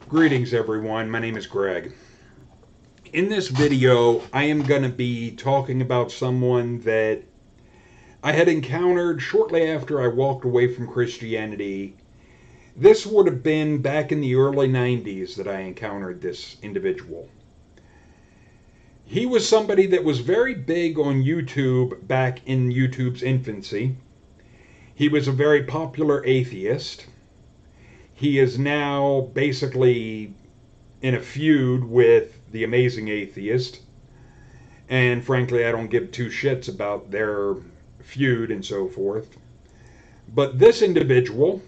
Greetings everyone, my name is Greg. In this video, I am going to be talking about someone that I had encountered shortly after I walked away from Christianity. This would have been back in the early 90s that I encountered this individual. He was somebody that was very big on YouTube back in YouTube's infancy. He was a very popular atheist. He is now basically in a feud with the Amazing Atheist. And frankly, I don't give two shits about their feud and so forth. But this individual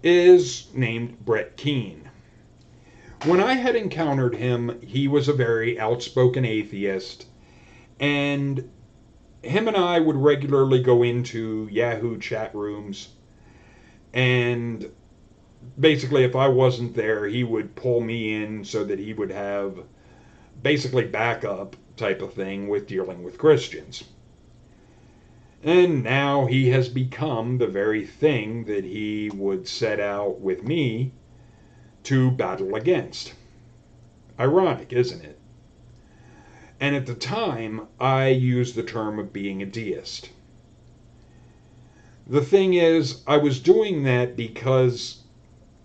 is named Brett Keane. When I had encountered him, he was a very outspoken atheist. And him and I would regularly go into Yahoo chat rooms. And basically, if I wasn't there, he would pull me in so that he would have basically backup type of thing with dealing with Christians. And now he has become the very thing that he would set out with me to battle against. Ironic, isn't it? And at the time, I used the term of being a deist. The thing is, I was doing that because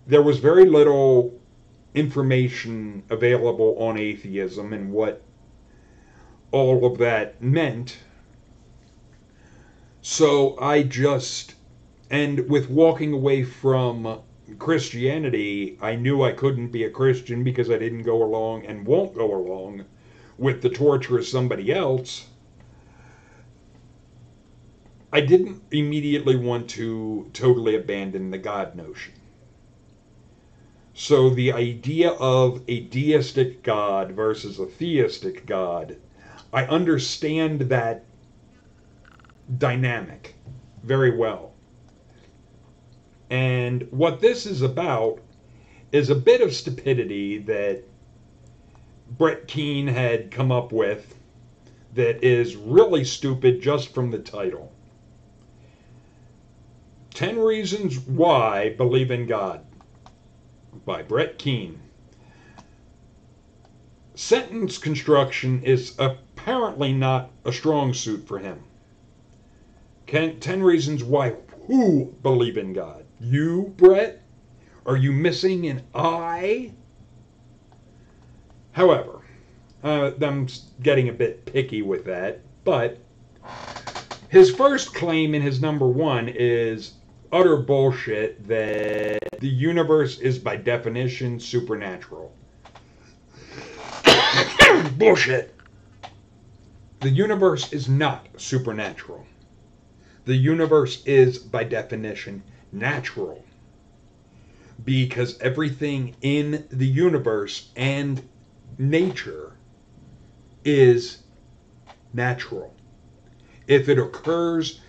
there was very little information available on atheism and what all of that meant. So and with walking away from Christianity, I knew I couldn't be a Christian because I didn't go along and won't go along with the torture of somebody else. I didn't immediately want to totally abandon the God notion. So the idea of a deistic God versus a theistic God, I understand that dynamic very well. And what this is about is a bit of stupidity that Brett Keane had come up with that is really stupid just from the title. 10 Reasons Why Believe in God by Brett Keane. Sentence construction is apparently not a strong suit for him. 10 reasons why who believe in God? You, Brett? Are you missing an I? However, I'm getting a bit picky with that, but his first claim in his number one is utter bullshit that the universe is by definition supernatural. Bullshit. The universe is not supernatural. The universe is by definition natural. Because everything in the universe and nature is natural. If it occurs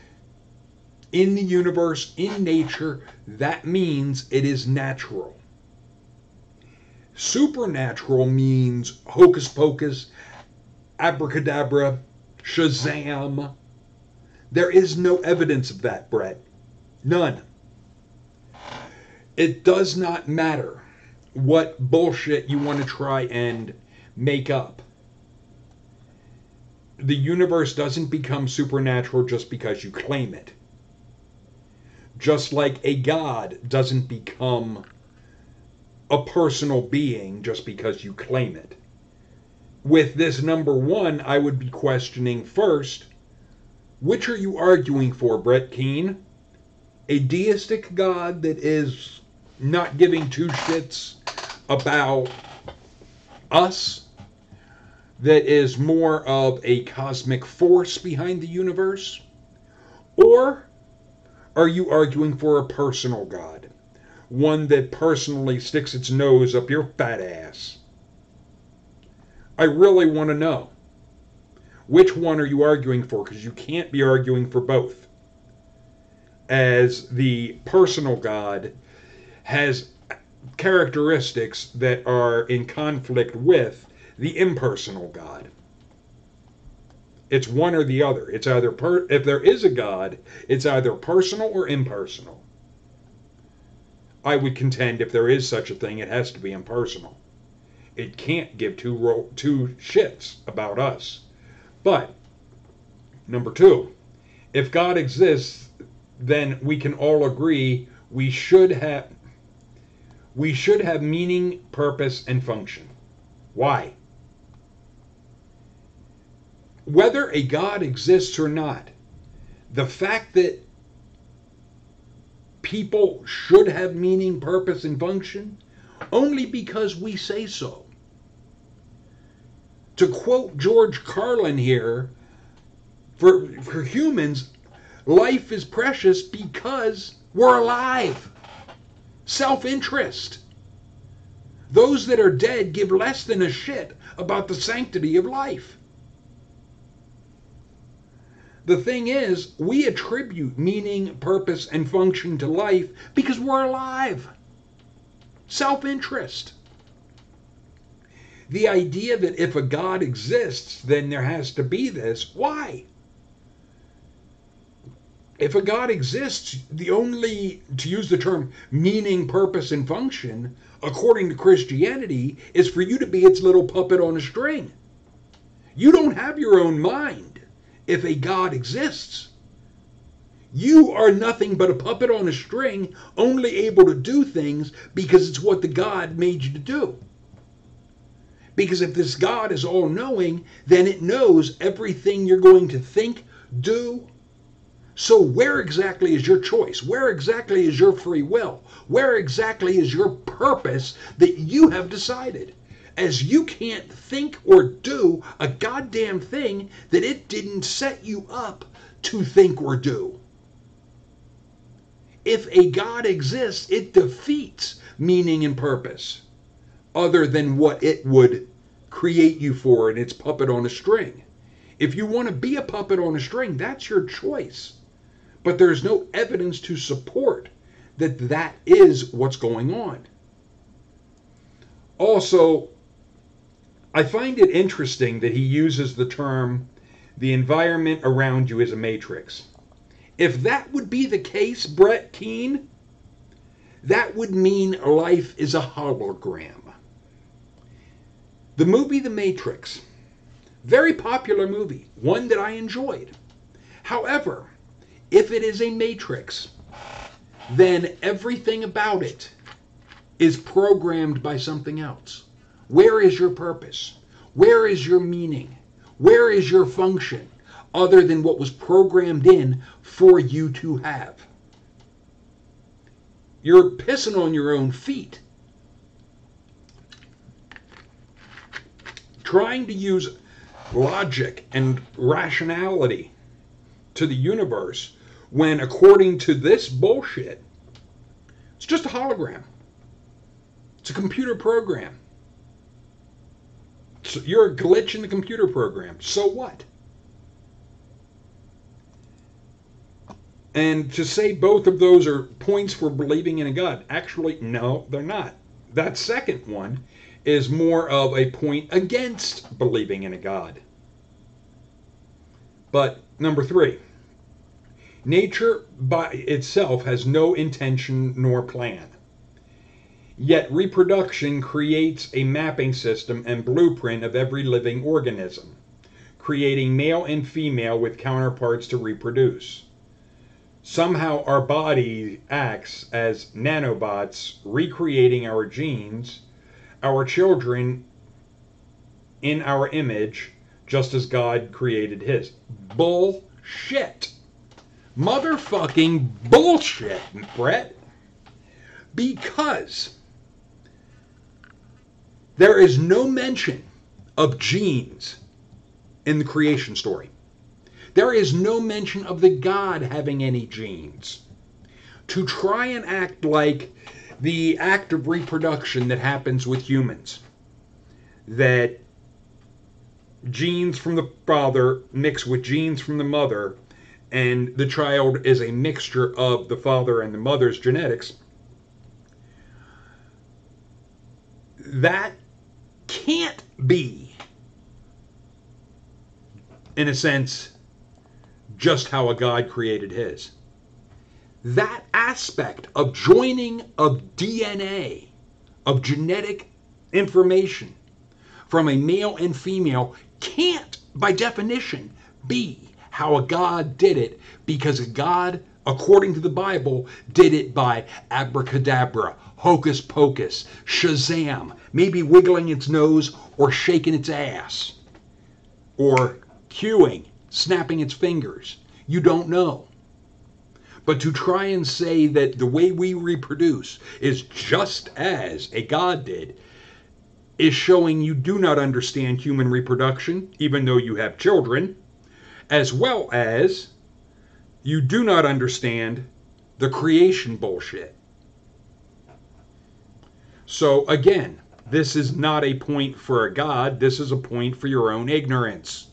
in the universe, in nature, that means it is natural. Supernatural means hocus pocus, abracadabra, Shazam. There is no evidence of that, Brett. None. It does not matter what bullshit you want to try and make up. The universe doesn't become supernatural just because you claim it. Just like a God doesn't become a personal being just because you claim it. With this number one, I would be questioning first, which are you arguing for, Brett Keane? A deistic God that is not giving two shits about us, that is more of a cosmic force behind the universe? Or are you arguing for a personal God? One that personally sticks its nose up your fat ass? I really want to know. Which one are you arguing for? Because you can't be arguing for both. As the personal God has characteristics that are in conflict with the impersonal God. It's one or the other. It's either if there is a God, it's either personal or impersonal. I would contend if there is such a thing, it has to be impersonal. It can't give two shits about us. But, number two, if God exists, then we can all agree we should have meaning, purpose, and function. Why? Whether a God exists or not, the fact that people should have meaning, purpose, and function only because we say so. To quote George Carlin here, for humans, life is precious because we're alive. Self-interest. Those that are dead give less than a shit about the sanctity of life. The thing is, we attribute meaning, purpose, and function to life because we're alive. Self-interest. The idea that if a God exists, then there has to be this. Why? If a God exists, the only, to use the term meaning, purpose, and function, according to Christianity, is for you to be its little puppet on a string. You don't have your own mind if a God exists. You are nothing but a puppet on a string, only able to do things because it's what the God made you to do. Because if this God is all-knowing, then it knows everything you're going to think, do. So where exactly is your choice? Where exactly is your free will? Where exactly is your purpose that you have decided? As you can't think or do a goddamn thing that it didn't set you up to think or do. If a God exists, it defeats meaning and purpose, other than what it would create you for in its puppet on a string. If you want to be a puppet on a string, that's your choice. But there's no evidence to support that that is what's going on. Also, I find it interesting that he uses the term, the environment around you is a matrix. If that would be the case, Brett Keane, that would mean life is a hologram. The movie The Matrix, very popular movie, one that I enjoyed. However, if it is a matrix, then everything about it is programmed by something else. Where is your purpose? Where is your meaning? Where is your function other than what was programmed in for you to have? You're pissing on your own feet. Trying to use logic and rationality to the universe when, according to this bullshit, it's just a hologram. It's a computer program. So you're a glitch in the computer program. So what? And to say both of those are points for believing in a God, actually, no, they're not. That second one is more of a point against believing in a God. But number three, nature by itself has no intention nor plan. Yet reproduction creates a mapping system and blueprint of every living organism, creating male and female with counterparts to reproduce. Somehow our body acts as nanobots, recreating our genes, our children in our image, just as God created his. Bullshit. Motherfucking bullshit, Brett. Because there is no mention of genes in the creation story. There is no mention of the God having any genes. To try and act like the act of reproduction that happens with humans, that genes from the father mix with genes from the mother, and the child is a mixture of the father and the mother's genetics, that can't be, in a sense, just how a God created his. that aspect of joining of DNA, of genetic information from a male and female can't, by definition, be how a God did it, because a God, according to the Bible, did it by abracadabra, hocus pocus, shazam, maybe wiggling its nose or shaking its ass, or cueing, snapping its fingers. You don't know. But to try and say that the way we reproduce is just as a God did is showing you do not understand human reproduction, even though you have children, as well as you do not understand the creation bullshit. So again, this is not a point for a God. This is a point for your own ignorance.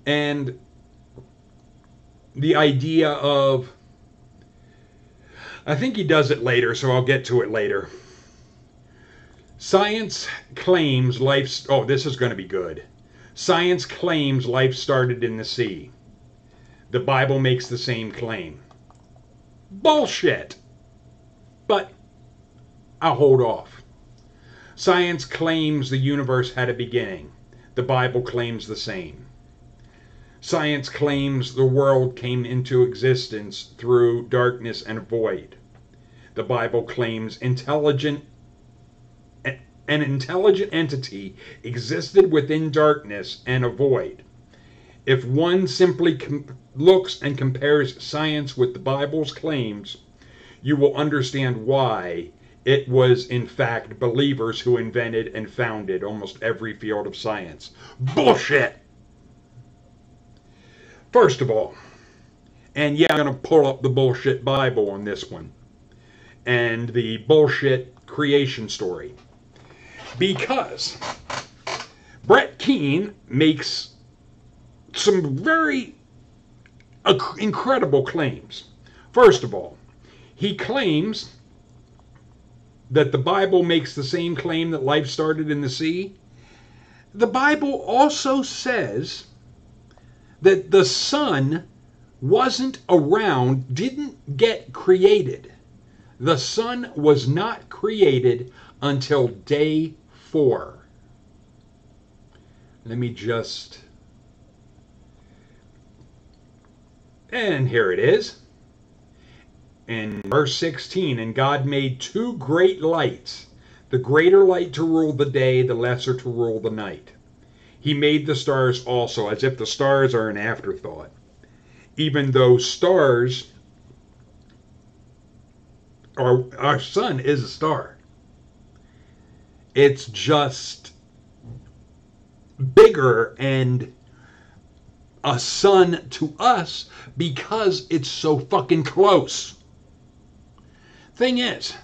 And the idea of, I think he does it later, so I'll get to it later. Science claims life's, oh, this is going to be good. Science claims life started in the sea. The Bible makes the same claim. Bullshit! But I'll hold off. Science claims the universe had a beginning. The Bible claims the same. Science claims the world came into existence through darkness and void. The Bible claims an intelligent entity existed within darkness and a void. If one simply looks and compares science with the Bible's claims, you will understand why it was in fact believers who invented and founded almost every field of science. Bullshit! First of all, and yeah, I'm going to pull up the bullshit Bible on this one, and the bullshit creation story. Because Brett Keane makes some very incredible claims. First of all, he claims that the Bible makes the same claim that life started in the sea. The Bible also says that the sun wasn't around, didn't get created. The sun was not created until day 4. Let me just... And here it is. In verse 16, and God made 2 great lights, the greater light to rule the day, the lesser to rule the night. He made the stars also, as if the stars are an afterthought. Even though stars, our sun is a star. It's just bigger and a sun to us because it's so fucking close. Thing is,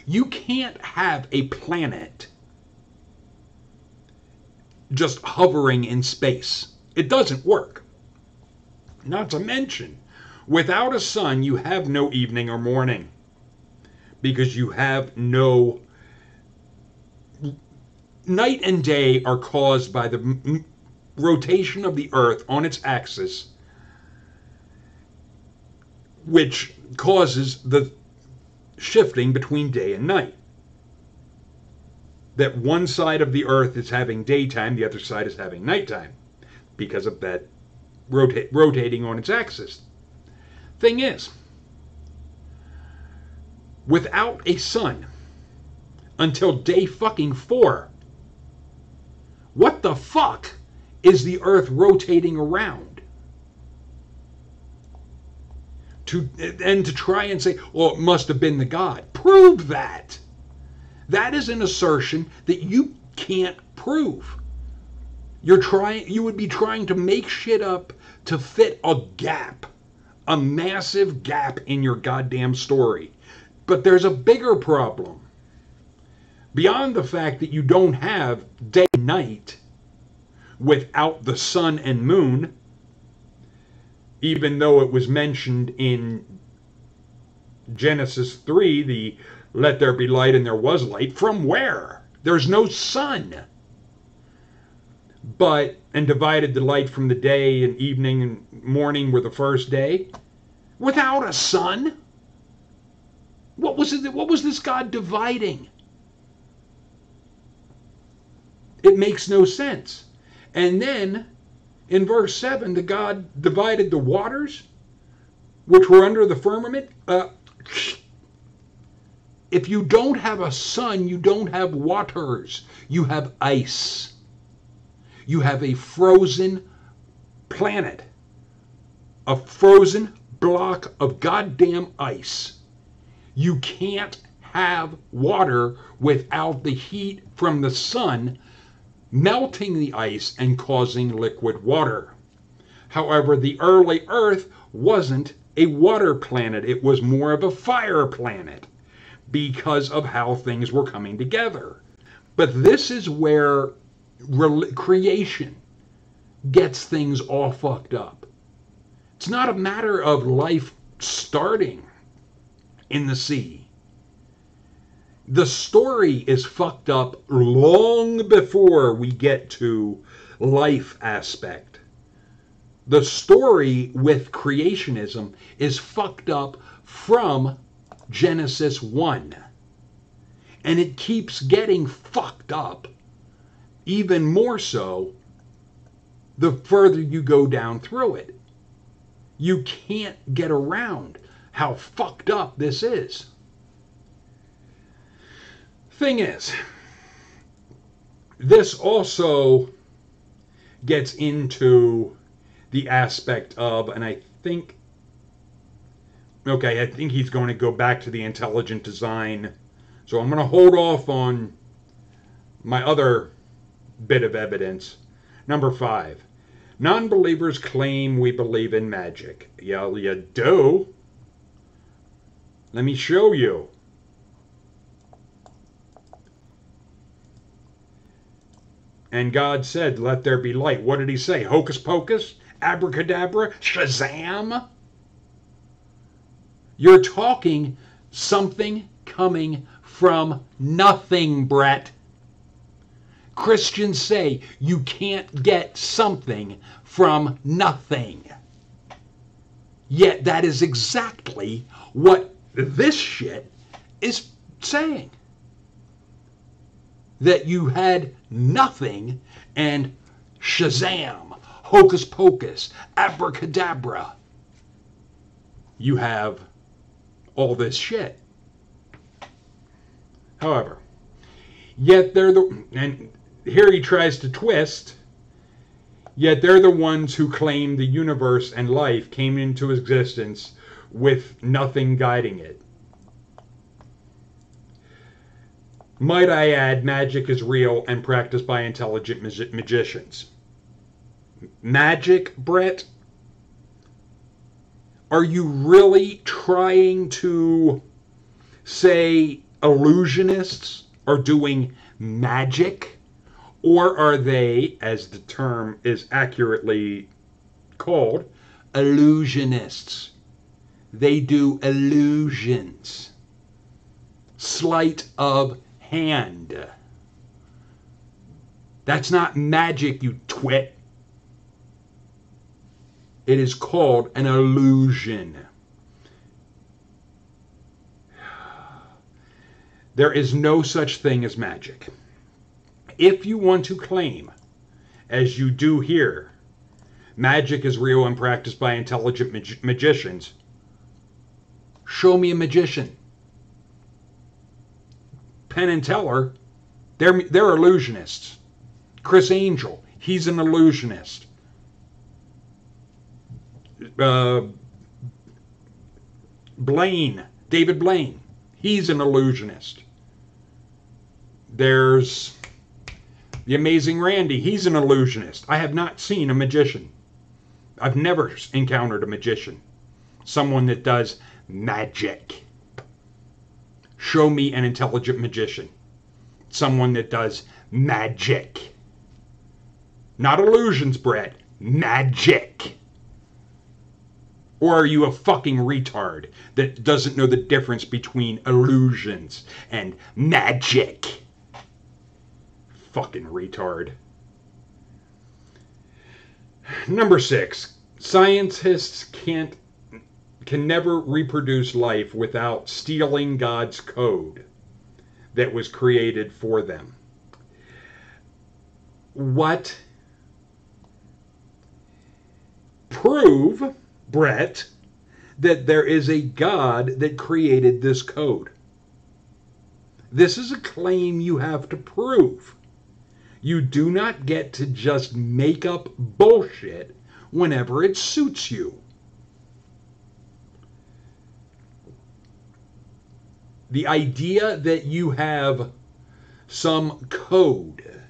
you can't have a planet just hovering in space. It doesn't work. Not to mention, without a sun, you have no evening or morning, because you have no... Night and day are caused by the rotation of the Earth on its axis, which causes the shifting between day and night. That one side of the Earth is having daytime, the other side is having nighttime, because of that rotating on its axis. Thing is, without a sun, until day fucking 4, what the fuck is the Earth rotating around? And to try and say, well, it must have been the God. Prove that. That is an assertion that you can't prove. You would be trying to make shit up to fit a gap, a massive gap in your goddamn story. But there's a bigger problem. Beyond the fact that you don't have day and night without the sun and moon, even though it was mentioned in Genesis 3, the let there be light and there was light. From where? There's no sun. And divided the light from the day, and evening and morning were the first day. without a sun? What was it? What was this God dividing? It makes no sense. And then in verse 7, the God divided the waters which were under the firmament. If you don't have a sun, you don't have waters. You have ice. You have a frozen planet. A frozen block of goddamn ice. You can't have water without the heat from the sun melting the ice and causing liquid water. However, the early Earth wasn't a water planet. It was more of a fire planet because of how things were coming together. But this is where creation gets things all fucked up. It's not a matter of life starting in the sea. The story is fucked up long before we get to life aspect. The story with creationism is fucked up from Genesis 1. And it keeps getting fucked up even more so the further you go down through it. You can't get around how fucked up this is. Thing is, this also gets into the aspect of, and I think he's going to go back to the intelligent design. So I'm going to hold off on my other bit of evidence. Number 5. Non-believers claim we believe in magic. Yeah, you do. Let me show you. And God said, let there be light. What did he say? Hocus pocus? Abracadabra? Shazam? You're talking something coming from nothing, Brett. Christians say you can't get something from nothing. Yet that is exactly what this shit is saying. That you had nothing and Shazam, hocus pocus, abracadabra. You have all this shit. However, yet they're and here he tries to twist, yet they're the ones who claim the universe and life came into existence with nothing guiding it. Might I add, magic is real and practiced by intelligent magicians. Magic, Brett? Are you really trying to say illusionists are doing magic? Or are they, as the term is accurately called, illusionists? They do illusions. Sleight of hand. That's not magic, you twit. It is called an illusion. There is no such thing as magic. If you want to claim, as you do here, magic is real and practiced by intelligent magicians, show me a magician. Penn and Teller, they're illusionists. Chris Angel, he's an illusionist. David Blaine, he's an illusionist. There's the Amazing Randy, he's an illusionist. I have not seen a magician. I've never encountered a magician. Someone that does magic. Show me an intelligent magician. Someone that does magic. Not illusions, Brett. Magic. Or are you a fucking retard that doesn't know the difference between illusions and magic? Fucking retard. Number 6. Scientists can't can never reproduce life without stealing God's code that was created for them. What? Prove, Brett, that there is a God that created this code. This is a claim you have to prove. You do not get to just make up bullshit whenever it suits you. The idea that you have some code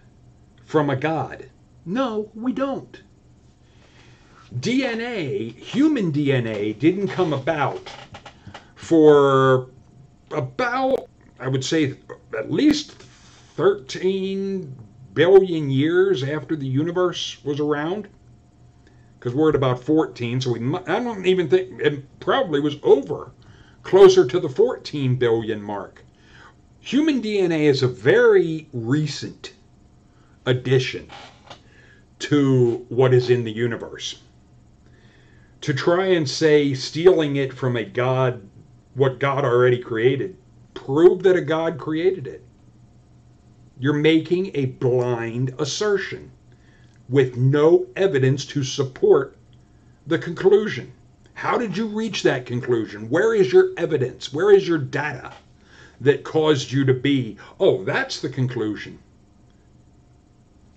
from a God. No, we don't. DNA, human DNA, didn't come about for about, I would say, at least 13 billion years after the universe was around. Because we're at about 14, so I don't even think, it probably was over, closer to the 14 billion mark. Human DNA is a very recent addition to what is in the universe. To try and say stealing it from a God, what God already created, prove that a God created it. You're making a blind assertion with no evidence to support the conclusion. How did you reach that conclusion? Where is your evidence? Where is your data that caused you to be, oh, that's the conclusion?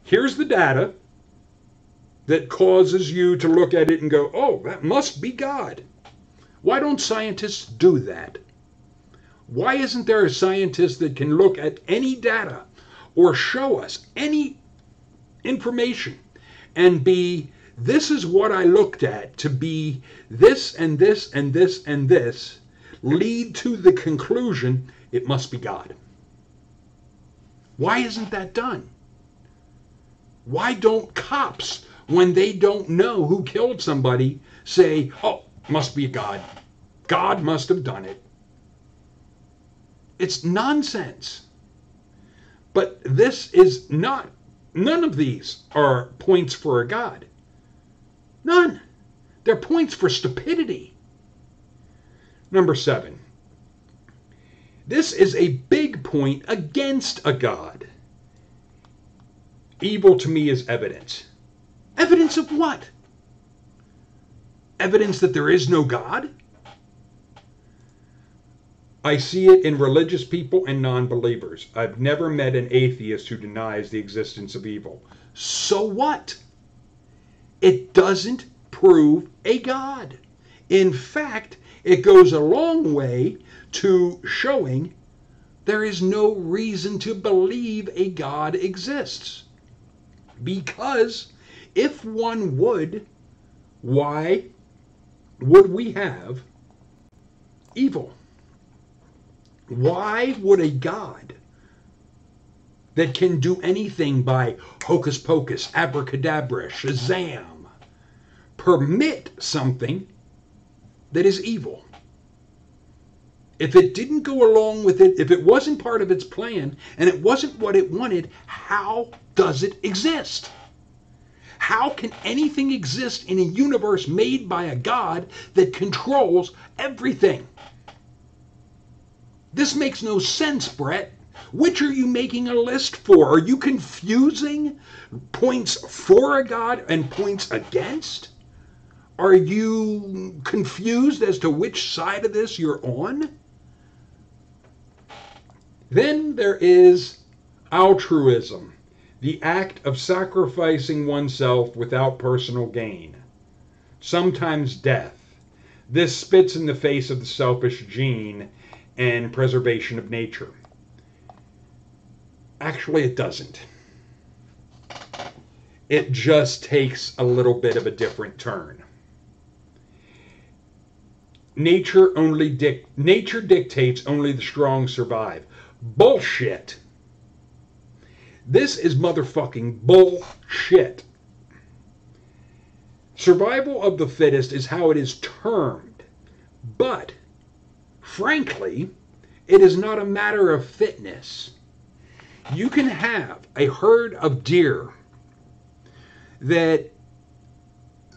Here's the data that causes you to look at it and go, oh, that must be God. Why don't scientists do that? Why isn't there a scientist that can look at any data or show us any information and be, this is what I looked at to be this and this and this and this, lead to the conclusion it must be God? Why isn't that done? Why don't cops, when they don't know who killed somebody, say, oh, must be God. God must have done it. It's nonsense. But this is not, none of these are points for a God. None. They're points for stupidity. Number 7. This is a big point against a God. Evil to me is evidence. Evidence of what? Evidence that there is no God? I see it in religious people and non-believers. I've never met an atheist who denies the existence of evil. So what? It doesn't prove a God. In fact, it goes a long way to showing there is no reason to believe a God exists. Because if one would, why would we have evil? Why would a God that can do anything by hocus pocus, abracadabra, shazam, permit something that is evil? If it didn't go along with it, if it wasn't part of its plan, and it wasn't what it wanted, how does it exist? How can anything exist in a universe made by a God that controls everything? This makes no sense, Brett. Which are you making a list for? Are you confusing points for a God and points against? Are you confused as to which side of this you're on? Then there is altruism, the act of sacrificing oneself without personal gain, sometimes death. This spits in the face of the selfish gene and preservation of nature. Actually, it doesn't. It just takes a little bit of a different turn. Nature dictates only the strong survive. Bullshit. This is motherfucking bullshit. Survival of the fittest is how it is termed, but frankly, it is not a matter of fitness. You can have a herd of deer that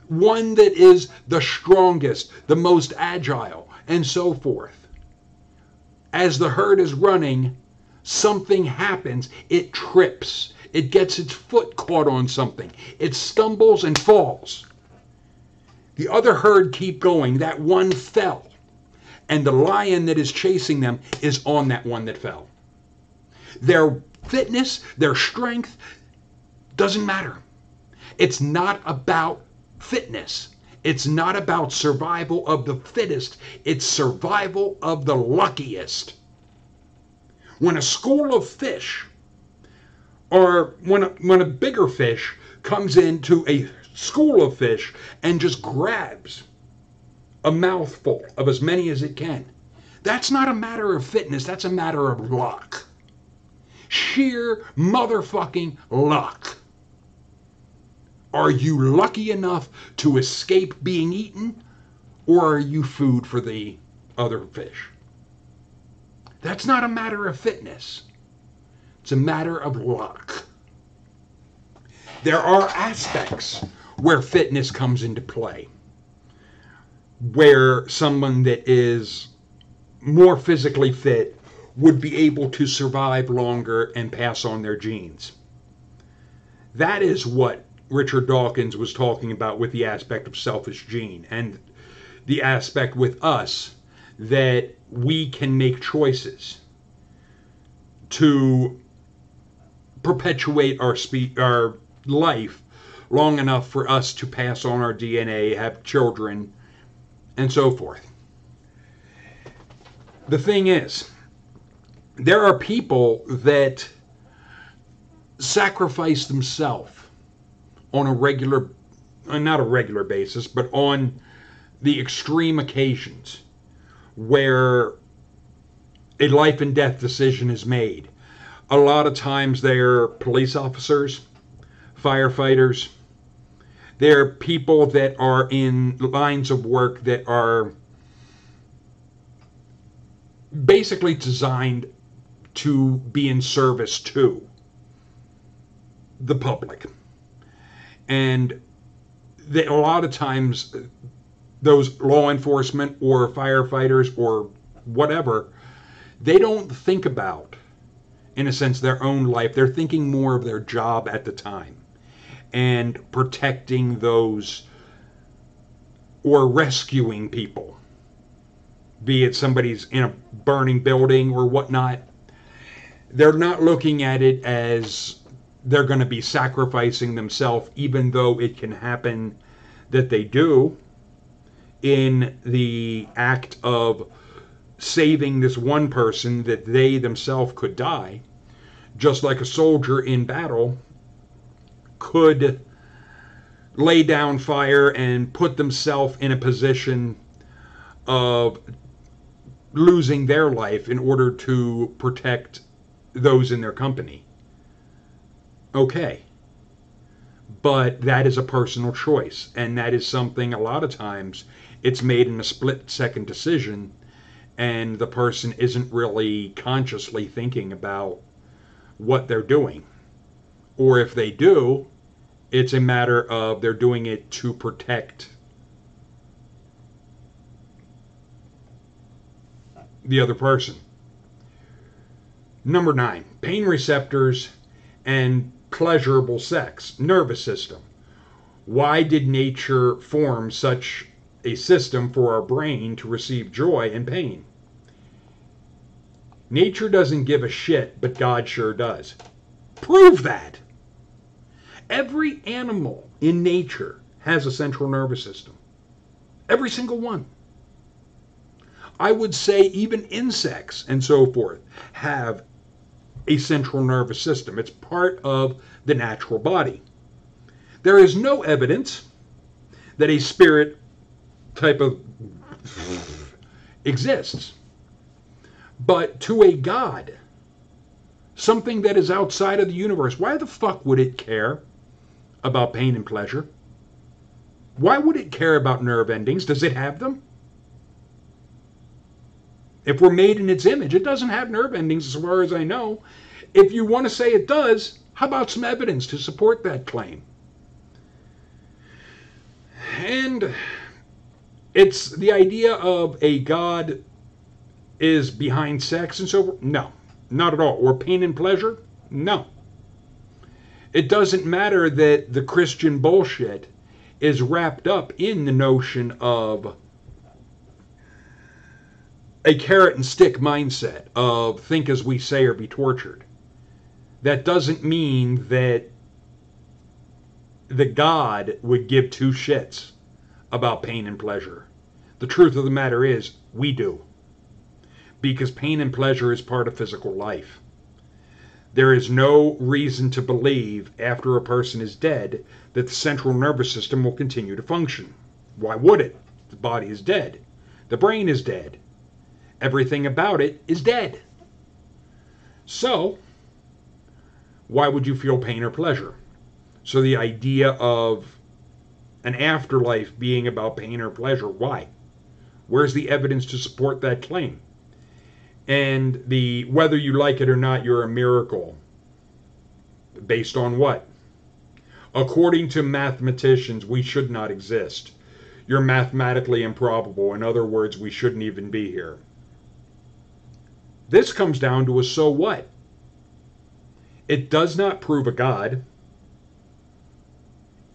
one that is the strongest, the most agile, and so forth. As the herd is running, something happens. It trips. It gets its foot caught on something. It stumbles and falls. The other herd keep going. That one fell. And the lion that is chasing them is on that one that fell. Their fitness, their strength, doesn't matter. It's not about fitness. It's not about survival of the fittest. It's survival of the luckiest. When a school of fish, or when a bigger fish comes into a school of fish and just grabs a mouthful of as many as it can, that's not a matter of fitness. That's a matter of luck. Sheer motherfucking luck. Are you lucky enough to escape being eaten, or are you food for the other fish? That's not a matter of fitness. It's a matter of luck. There are aspects where fitness comes into play, where someone that is more physically fit would be able to survive longer and pass on their genes. That is what Richard Dawkins was talking about with the aspect of selfish gene, and the aspect with us that we can make choices to perpetuate our life long enough for us to pass on our DNA, have children, and so forth. The thing is, there are people that sacrifice themselves on a regular, not a regular basis, but on the extreme occasions where a life and death decision is made. A lot of times they're police officers, firefighters. They're people that are in lines of work that are basically designed to be in service to the public. And a lot of times those law enforcement or firefighters or whatever, they don't think about, in a sense, their own life. They're thinking more of their job at the time and protecting those or rescuing people, be it somebody's in a burning building or whatnot. They're not looking at it as they're going to be sacrificing themselves, even though it can happen that they do, in the act of saving this one person that they themselves could die, just like a soldier in battle could lay down fire and put themselves in a position of losing their life in order to protect those in their company. Okay. But that is a personal choice, and that is something a lot of times it's made in a split-second decision, and the person isn't really consciously thinking about what they're doing. Or if they do, it's a matter of they're doing it to protect the other person. Number 9, pain receptors and pleasurable sex, nervous system. Why did nature form such a system for our brain to receive joy and pain? Nature doesn't give a shit, but God sure does. Prove that. Every animal in nature has a central nervous system. Every single one. I would say even insects and so forth have a central nervous system. It's part of the natural body. There is no evidence that a spirit type of exists. But to a God, something that is outside of the universe, why the fuck would it care about pain and pleasure? Why would it care about nerve endings? Does it have them? If we're made in its image, it doesn't have nerve endings as far as I know. If you want to say it does, how about some evidence to support that claim? And it's the idea of a God is behind sex and so forth. No, not at all. Or pain and pleasure. No. It doesn't matter that the Christian bullshit is wrapped up in the notion of a carrot and stick mindset of think as we say or be tortured. That doesn't mean that the God would give two shits about pain and pleasure. The truth of the matter is, we do. Because pain and pleasure is part of physical life. There is no reason to believe after a person is dead that the central nervous system will continue to function. Why would it? The body is dead. The brain is dead. Everything about it is dead. So, why would you feel pain or pleasure? So the idea of an afterlife being about pain or pleasure, why? Where's the evidence to support that claim? And the whether you like it or not, you're a miracle. Based on what? According to mathematicians, we should not exist. You're mathematically improbable. In other words, we shouldn't even be here. This comes down to a so what? It does not prove a God.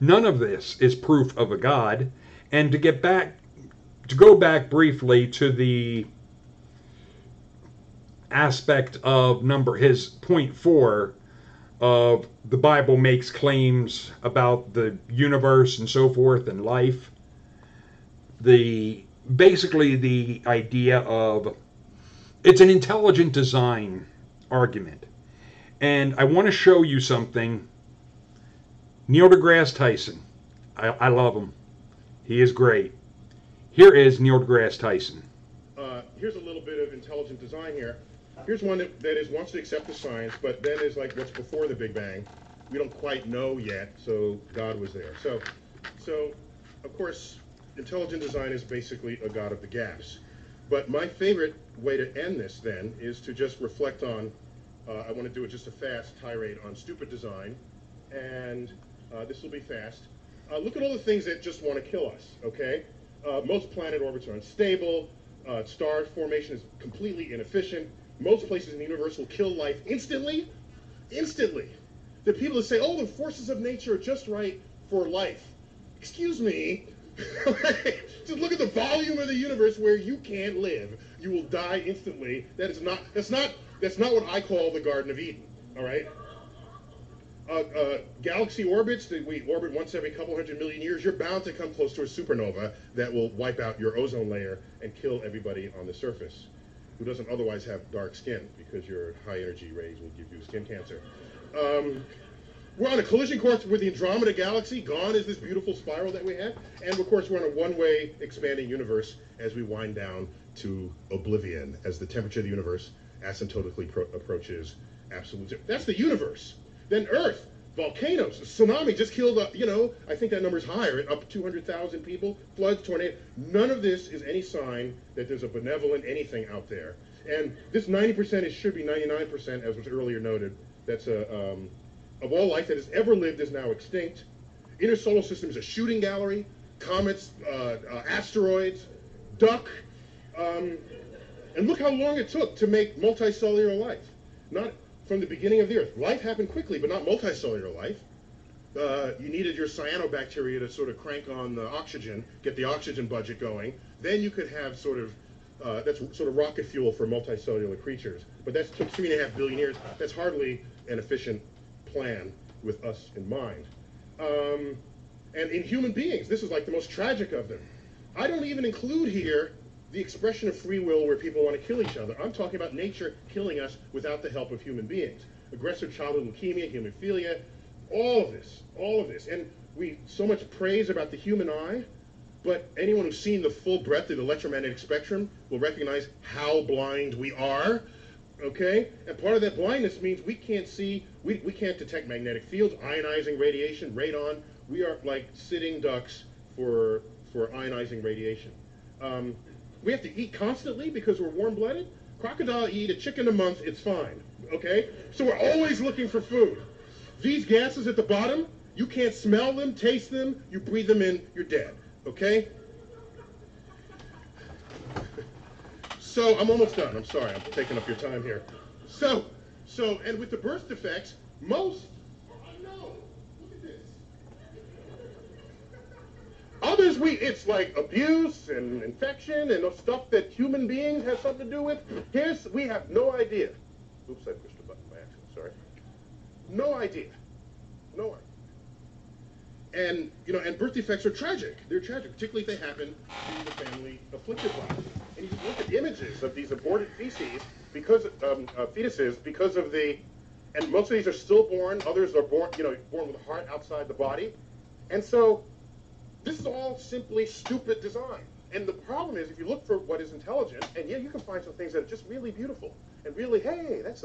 None of this is proof of a God. And to go back briefly to the aspect of his point 4 of the Bible makes claims about the universe and so forth and life. Basically the idea of it's an intelligent design argument. And I want to show you something. Neil deGrasse Tyson. I love him. He is great. Here is Neil deGrasse Tyson. Here's a little bit of intelligent design here. Here's one that wants to accept the science, but then is like what's before the Big Bang. We don't quite know yet, so God was there. So of course, intelligent design is basically a God of the gaps. But my favorite way to end this then is to just reflect on, I want to do it just a fast tirade on stupid design, and this will be fast. Look at all the things that just want to kill us, okay? Most planet orbits are unstable, star formation is completely inefficient, most places in the universe will kill life instantly. Instantly. The people that say, oh, the forces of nature are just right for life. Excuse me. Just look at the volume of the universe where you can't live. You will die instantly. That's not what I call the Garden of Eden. All right? Galaxy orbits that we orbit once every couple 100 million years, you're bound to come close to a supernova that will wipe out your ozone layer and kill everybody on the surface who doesn't otherwise have dark skin, because your high energy rays will give you skin cancer. We're on a collision course with the Andromeda Galaxy. Gone is this beautiful spiral that we have. And of course, we're on a one-way expanding universe as we wind down to oblivion, as the temperature of the universe asymptotically approaches absolute zero. That's the universe. Then Earth, volcanoes, a tsunami just killed, I think that number's higher, up 200,000 people, floods, tornadoes. None of this is any sign that there's a benevolent anything out there. And this 90% should be 99%, as was earlier noted. That's of all life that has ever lived is now extinct. Inner solar system is a shooting gallery. Comets, asteroids, duck. And look how long it took to make multicellular life. Not from the beginning of the Earth. Life happened quickly, but not multicellular life. You needed your cyanobacteria to sort of crank on the oxygen, get the oxygen budget going. Then you could have that's sort of rocket fuel for multicellular creatures. But that took 3.5 billion years. That's hardly an efficient plan with us in mind. And in human beings, this is like the most tragic of them. I don't even include here the expression of free will where people want to kill each other. I'm talking about nature killing us without the help of human beings. Aggressive childhood leukemia, hemophilia, all of this. And we so much praise about the human eye, but anyone who's seen the full breadth of the electromagnetic spectrum will recognize how blind we are, okay? And part of that blindness means we can't see, we can't detect magnetic fields, ionizing radiation, radon. We are like sitting ducks for ionizing radiation. We have to eat constantly because we're warm-blooded. Crocodile eat a chicken a month, it's fine, okay? So we're always looking for food. These gases at the bottom, you can't smell them, taste them, you breathe them in, you're dead. Okay? So, I'm almost done. I'm sorry, I'm taking up your time here. And with the birth defects, most are unknown. Look at this. Others, it's like abuse and infection and stuff that human beings have something to do with. We have no idea. Oops, I pushed a button by accident, sorry. No idea. No idea. And, and birth defects are tragic. They're tragic, particularly if they happen to the family afflicted by it. And you just look at images of these aborted fetuses because of and most of these are stillborn, others are born with a heart outside the body. And so, this is all simply stupid design. And the problem is, if you look for what is intelligent, and yeah, you can find some things that are just really beautiful, and really, hey, that's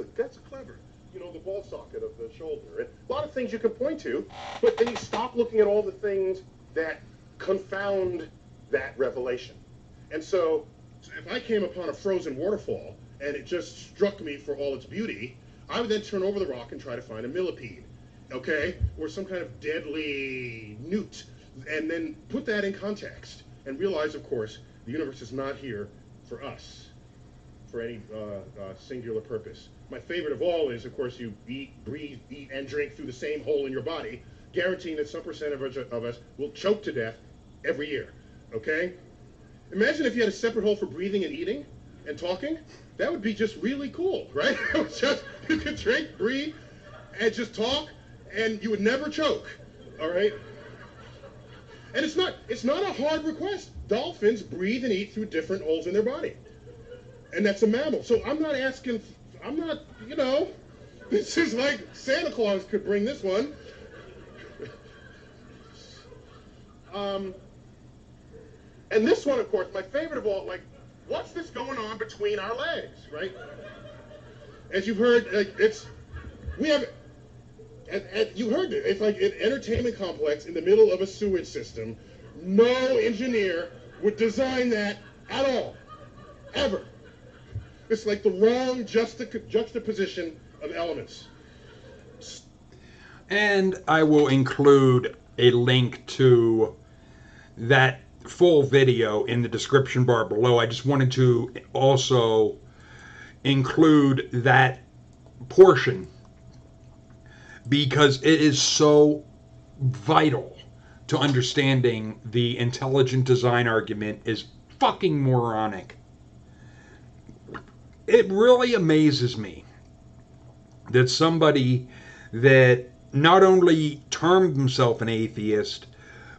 clever. The ball socket of the shoulder, and a lot of things you can point to, but then you stop looking at all the things that confound that revelation. And so if I came upon a frozen waterfall, and it just struck me for all its beauty, I would then turn over the rock and try to find a millipede, okay? Or some kind of deadly newt, and then put that in context, and realize, of course, the universe is not here for us, for any singular purpose. My favorite of all is, of course, you eat, breathe, eat, and drink through the same hole in your body, guaranteeing that some percent of us will choke to death every year, okay? Imagine if you had a separate hole for breathing and eating and talking. That would be just really cool, right? You could drink, breathe, and just talk, and you would never choke, all right? And it's not a hard request. Dolphins breathe and eat through different holes in their body. And that's a mammal. So this is like Santa Claus could bring this one. And this one, of course, my favorite of all, what's this going on between our legs, right? As you've heard, you heard it. It's like an entertainment complex in the middle of a sewage system. No engineer would design that at all, ever. It's like the wrong juxtaposition of elements. And I will include a link to that full video in the description bar below. I just wanted to also include that portion because it is so vital to understanding the intelligent design argument is fucking moronic. It really amazes me that somebody that not only termed himself an atheist,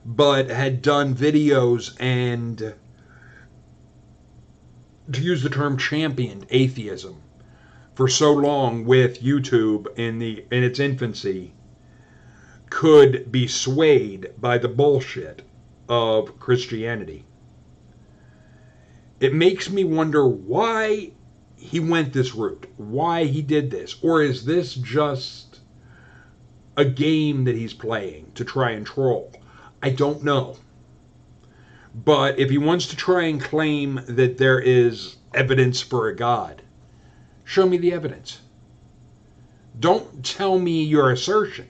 but had done videos and, to use the term, championed atheism for so long with YouTube in its infancy, could be swayed by the bullshit of Christianity. It makes me wonder why he went this route, why he did this, or is this just a game that he's playing to try and troll? I don't know. But if he wants to try and claim that there is evidence for a God, show me the evidence. Don't tell me your assertion.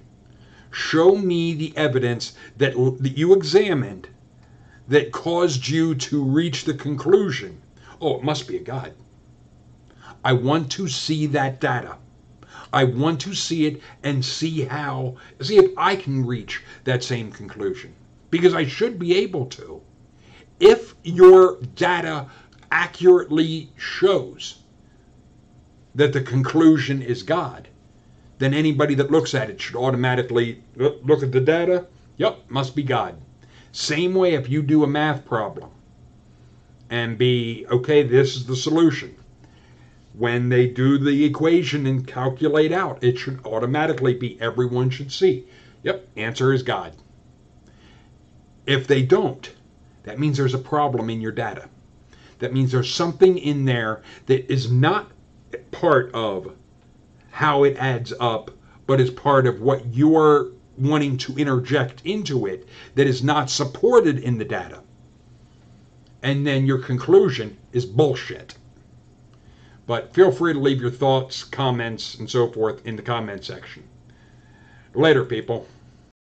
Show me the evidence that you examined that caused you to reach the conclusion, oh, it must be a God. I want to see that data. I want to see it and see if I can reach that same conclusion. Because I should be able to. If your data accurately shows that the conclusion is God, then anybody that looks at it should automatically look at the data. Yep, must be God. Same way if you do a math problem and be, okay, this is the solution. When they do the equation and calculate out, it should automatically be, everyone should see. Yep, answer is God. If they don't, that means there's a problem in your data. That means there's something in there that is not part of how it adds up, but is part of what you're wanting to interject into it that is not supported in the data. And then your conclusion is bullshit. But feel free to leave your thoughts, comments, and so forth in the comment section. Later, people.